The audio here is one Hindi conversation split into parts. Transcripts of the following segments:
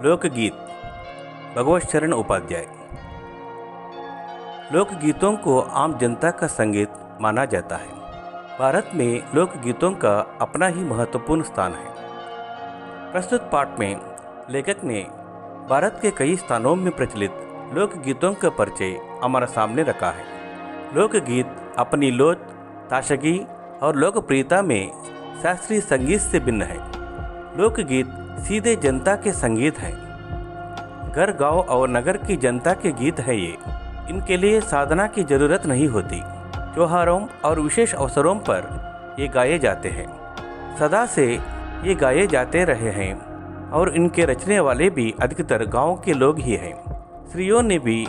लोकगीत भगवत शरण उपाध्याय। लोकगीतों को आम जनता का संगीत माना जाता है। भारत में लोकगीतों का अपना ही महत्वपूर्ण स्थान है। प्रस्तुत पाठ में लेखक ने भारत के कई स्थानों में प्रचलित लोकगीतों का परिचय हमारे सामने रखा है। लोकगीत अपनी लोच, ताशगी और लोकप्रियता में शास्त्रीय संगीत से भिन्न है। लोकगीत सीधे जनता के संगीत हैं। घर, गांव और नगर की जनता के गीत है ये। इनके लिए साधना की जरूरत नहीं होती। त्योहारों और विशेष अवसरों पर ये गाए जाते हैं। सदा से ये गाए जाते रहे हैं और इनके रचने वाले भी अधिकतर गांव के लोग ही हैं। स्त्रियों ने भी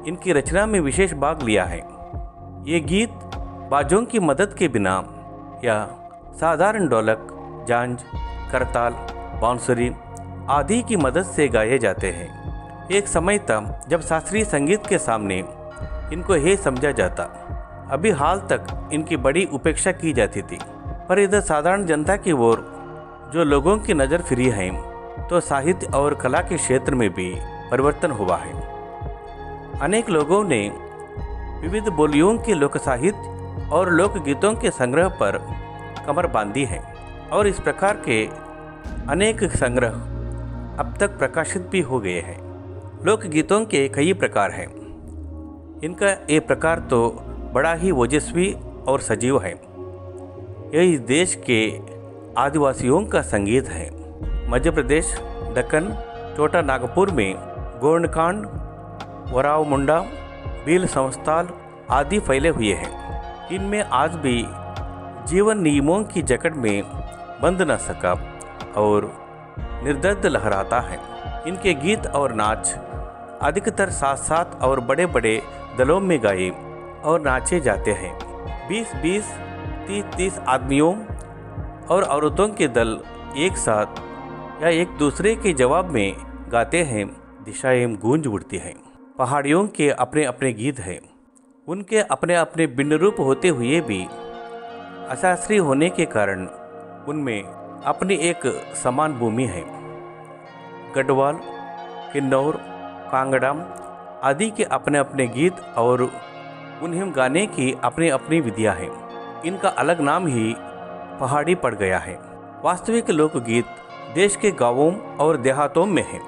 इनकी रचना में विशेष भाग लिया है। ये गीत बाजों की मदद के बिना या साधारण ढोलक, झांझ, करताल, बांसुरी आदि की मदद से गाए जाते हैं। एक समय था जब शास्त्रीय संगीत के सामने इनको हे समझा जाता। अभी हाल तक इनकी बड़ी उपेक्षा की जाती थी, पर इधर साधारण जनता की ओर जो लोगों की नज़र फिरी है तो साहित्य और कला के क्षेत्र में भी परिवर्तन हुआ है। अनेक लोगों ने विविध बोलियों के लोक साहित्य और लोकगीतों के संग्रह पर कमर बांधी है और इस प्रकार के अनेक संग्रह अब तक प्रकाशित भी हो गए हैं। लोकगीतों के कई प्रकार हैं। इनका ये प्रकार तो बड़ा ही ओजस्वी और सजीव है। यह इस देश के आदिवासियों का संगीत है। मध्य प्रदेश, दक्कन, छोटा नागपुर में गोंडकांड, वराव मुंडा, भील संस्थाल आदि फैले हुए हैं। इनमें आज भी जीवन नियमों की जकड़ में बंध न सका और निर्दर्द लहराता है। इनके गीत और नाच अधिकतर साथ साथ और बड़े बड़े दलों में गाए और नाचे जाते हैं। 20-20, 30-30 आदमियों और औरतों के दल एक साथ या एक दूसरे के जवाब में गाते हैं। दिशाएं गूंज उठती हैं। पहाड़ियों के अपने अपने गीत हैं। उनके अपने अपने भिन्न रूप होते हुए भी अशास्त्रीय होने के कारण उनमें अपनी एक समान भूमि है। गढ़वाल, किन्नौर, कांगड़ा आदि के अपने अपने गीत और उन्हें गाने की अपनी अपनी विधियाँ हैं। इनका अलग नाम ही पहाड़ी पड़ गया है। वास्तविक लोकगीत देश के गांवों और देहातों में है।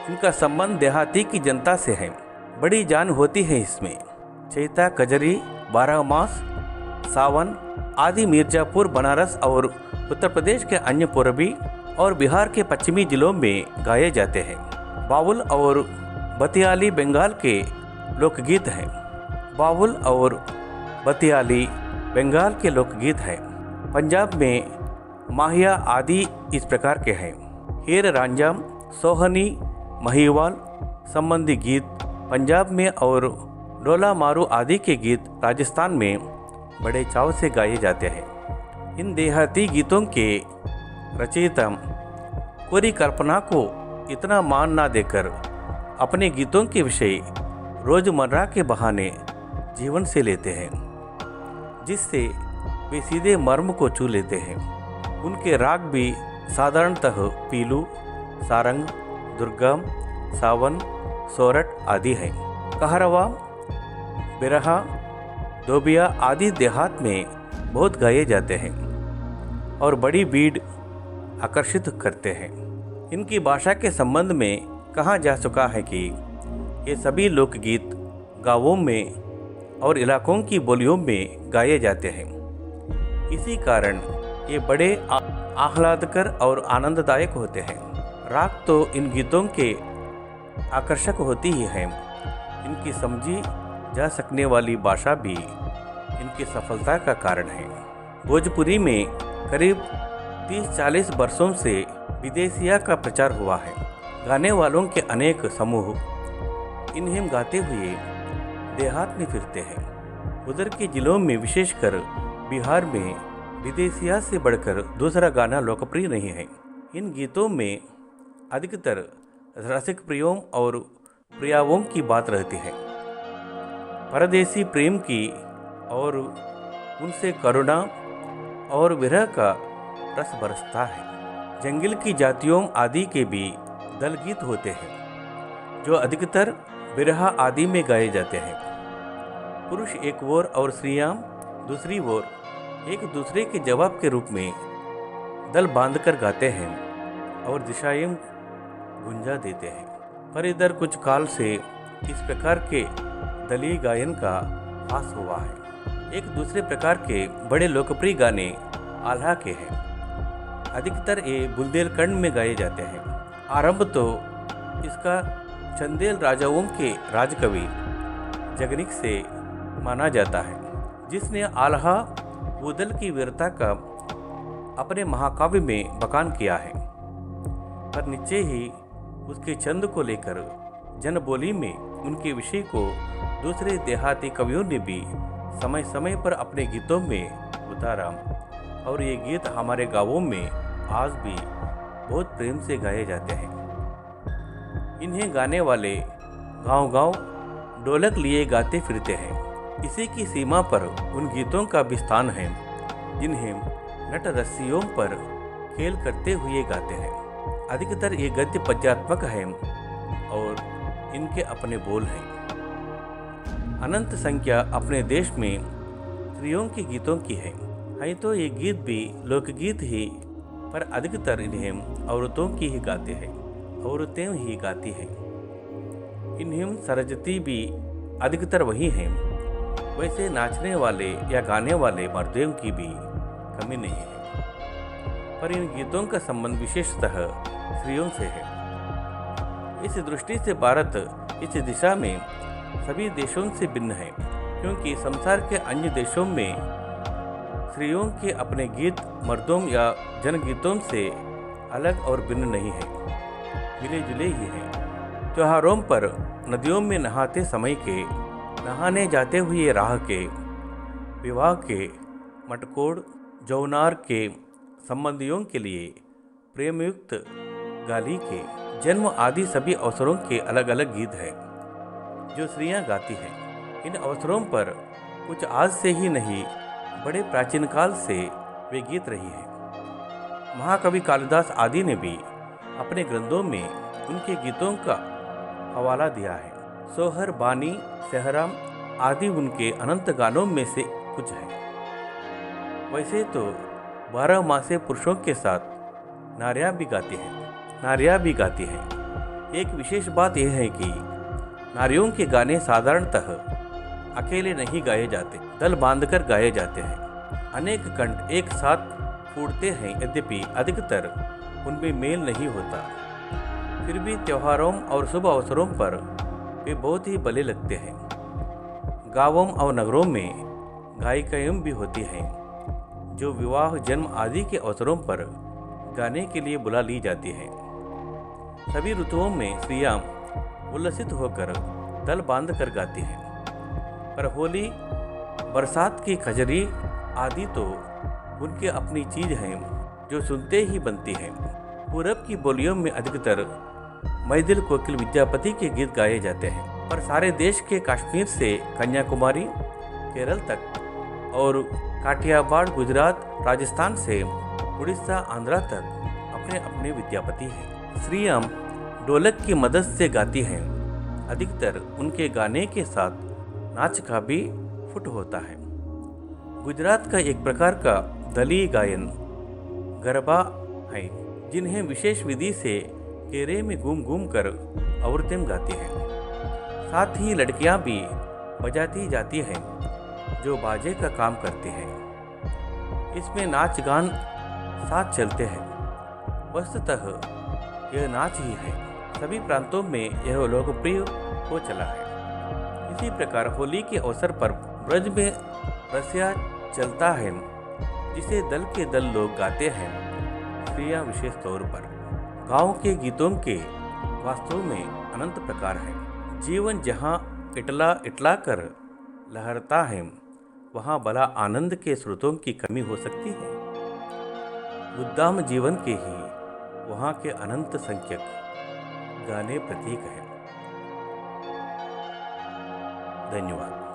इनका संबंध देहाती की जनता से है। बड़ी जान होती है इसमें। चैता, कजरी, 12 मास, सावन आदि मिर्जापुर, बनारस और उत्तर प्रदेश के अन्य पूर्वी और बिहार के पश्चिमी जिलों में गाए जाते हैं। बाउल और बतियाली बंगाल के लोकगीत हैं। बाउल और बतियाली बंगाल के लोकगीत हैं। पंजाब में माहिया आदि इस प्रकार के हैं। हीर रांझा, सोहनी, महिवाल संबंधी गीत पंजाब में और डोला मारू आदि के गीत राजस्थान में बड़े चाव से गाए जाते हैं। इन देहाती गीतों के रचयिता कोरी कल्पना को इतना मान ना देकर अपने गीतों के विषय रोजमर्रा के बहाने जीवन से लेते हैं, जिससे वे सीधे मर्म को छू लेते हैं। उनके राग भी साधारणतः पीलू, सारंग, दुर्गा, सावन, सोरठ आदि हैं। कहरवा, बिरहा, दोबिया आदि देहात में बहुत गाए जाते हैं और बड़ी भीड़ आकर्षित करते हैं। इनकी भाषा के संबंध में कहा जा चुका है कि ये सभी लोकगीत गाँवों में और इलाकों की बोलियों में गाए जाते हैं। इसी कारण ये बड़े आह्लादकर और आनंददायक होते हैं। राग तो इन गीतों के आकर्षक होती ही है। इनकी समझी जा सकने वाली भाषा भी इनकी सफलता का कारण है। भोजपुरी में करीब 30-40 वर्षों से विदेशिया का प्रचार हुआ है। गाने वालों के अनेक समूह इन्हें गाते हुए देहात में फिरते हैं। उधर के जिलों में विशेषकर बिहार में विदेशिया से बढ़कर दूसरा गाना लोकप्रिय नहीं है। इन गीतों में अधिकतर रसिक प्रियों और प्रियाओं की बात रहती है। परदेसी प्रेम की और उनसे करुणा और विरह का रस बरसता है। जंगल की जातियों आदि के भी दल गीत होते हैं जो अधिकतर बिरहा आदि में गाए जाते हैं। पुरुष एक ओर और स्त्रियां दूसरी ओर एक दूसरे के जवाब के रूप में दल बांधकर गाते हैं और दिशाएं गुंजा देते हैं। पर इधर कुछ काल से इस प्रकार के दलीय गायन का ह्रास हुआ है। एक दूसरे प्रकार के बड़े लोकप्रिय गाने आल्हा के हैं। अधिकतर ये बुंदेलखंड में गाए जाते हैं। आरंभ तो इसका चंदेल राजाओं के राजकवि जगनिक से माना जाता है, जिसने आल्हा उदल की वीरता का अपने महाकाव्य में बखान किया है। पर नीचे ही उसके छंद को लेकर जनबोली में उनके विषय को दूसरे देहाती कवियों ने भी समय समय पर अपने गीतों में उतारा और ये गीत हमारे गांवों में आज भी बहुत प्रेम से गाए जाते हैं। इन्हें गाने वाले गांव-गांव ढोलक लिए गाते फिरते हैं। इसी की सीमा पर उन गीतों का भी स्थान है जिन्हें नट रस्सियों पर खेल करते हुए गाते हैं। अधिकतर ये गद्य पद्यात्मक है और इनके अपने बोल हैं। अनंत संख्या अपने देश में स्त्रियों के गीतों की है तो ये गीत भी लोकगीत ही, पर अधिकतर इन्हें औरतों की ही गाते हैं, औरतें ही गाती हैं। इन्हें सरजती भी अधिकतर वही हैं। वैसे नाचने वाले या गाने वाले मर्दों की भी कमी नहीं है, पर इन गीतों का संबंध विशेषतः स्त्रियों से है। इस दृष्टि से भारत इस दिशा में सभी देशों से भिन्न है, क्योंकि संसार के अन्य देशों में स्त्रियों के अपने गीत मर्दों या जनगीतों से अलग और भिन्न नहीं है, मिले जुले ही हैं। त्योहारों पर नदियों में नहाते समय के, नहाने जाते हुए राह के, विवाह के, मटकोड़ जौनार के संबंधियों के लिए प्रेमयुक्त गाली के, जन्म आदि सभी अवसरों के अलग अलग गीत हैं जो स्त्रियां गाती हैं। इन अवसरों पर कुछ आज से ही नहीं, बड़े प्राचीन काल से वे गीत रही हैं। महाकवि कालिदास आदि ने भी अपने ग्रंथों में उनके गीतों का हवाला दिया है। सोहर, बानी, सहरा आदि उनके अनंत गानों में से कुछ हैं। वैसे तो 12 मासे पुरुषों के साथ नारियां भी गाती हैं। एक विशेष बात यह है कि नारियों के गाने साधारणतः अकेले नहीं गाए जाते, दल बांधकर गाए जाते हैं। अनेक कंठ एक साथ फूटते हैं, यद्यपि अधिकतर उनमें मेल नहीं होता। फिर भी त्योहारों और शुभ अवसरों पर वे बहुत ही भले लगते हैं। गांवों और नगरों में गायिकाएं भी होती हैं जो विवाह, जन्म आदि के अवसरों पर गाने के लिए बुला ली जाती हैं। सभी ऋतुओं में स्त्रियां उल्लसित होकर दल बांध कर गाती हैं, पर होली, बरसात की खजरी आदि तो उनकी अपनी चीज हैं जो सुनते ही बनती हैं। पूरब की बोलियों में अधिकतर मैथिल, कोकिल, विद्यापति के गीत गाए जाते हैं, पर सारे देश के कश्मीर से कन्याकुमारी, केरल तक और काठियावाड़, गुजरात, राजस्थान से उड़ीसा, आंध्रा तक अपने अपने विद्यापति हैं। स्त्रियां ढोलक की मदद से गाती हैं। अधिकतर उनके गाने के साथ नाच का भी फुट होता है। गुजरात का एक प्रकार का दलीय गायन गरबा है, जिन्हें विशेष विधि से घेरे में घूम घूम कर औरतें गाती हैं। साथ ही लड़कियां भी बजाती जाती हैं जो बाजे का काम करती हैं। इसमें नाच गान साथ चलते हैं। वस्तुतः यह नाच ही है। सभी प्रांतों में यह लोकप्रिय हो चला है। इसी प्रकार होली के अवसर पर ब्रज में रसिया चलता है, जिसे दल के दल लोग गाते हैं। स्त्रियां विशेष तौर पर। गांव के गीतों के वास्तव में अनंत प्रकार हैं। जीवन जहां इटला इटला कर लहरता है, वहां भला आनंद के स्रोतों की कमी हो सकती है। उद्दाम जीवन के ही वहां के अनंत संख्यक गाने प्रतीक हैं। धन्यवाद।